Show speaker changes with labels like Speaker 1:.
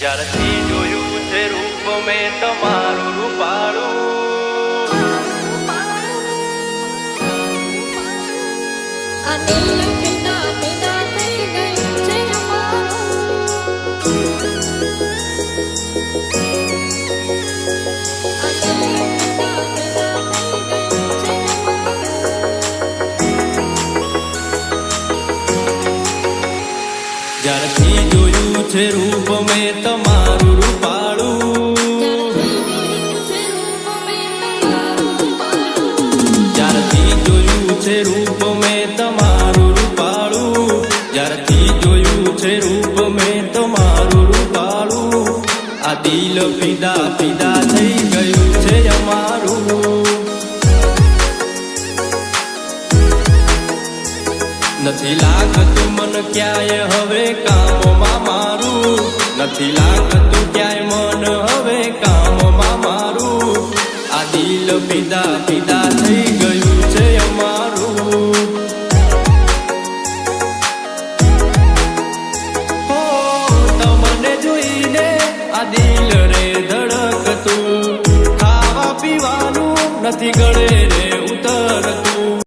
Speaker 1: જ્યારથી જોયું છે રૂપ મેં તમારું રૂપાળું, જ્યારથી જોયું છે રૂપ મેં તમારું રૂપાળું, જ્યારથી જોયું છે રૂપ મેં તમારું રૂપાળું, જ્યારથી જોયું છે રૂપ મેં તમારું રૂપાળું, આ દિલ ફિદા ફિદા થઈ ગયું છે અમારું. નથી લાગતું મન ક્યાંય હવે કામમાં મારું, નથી લાગતું ક્યાંય મન હવે કામમાં મારું, આ દિલ ફિદા ફિદા થઈ ગયું છે અમારું. હો તમને જોઈને આ દિલ રે ધડકતું, ખાવા પીવાનું નથી ગળે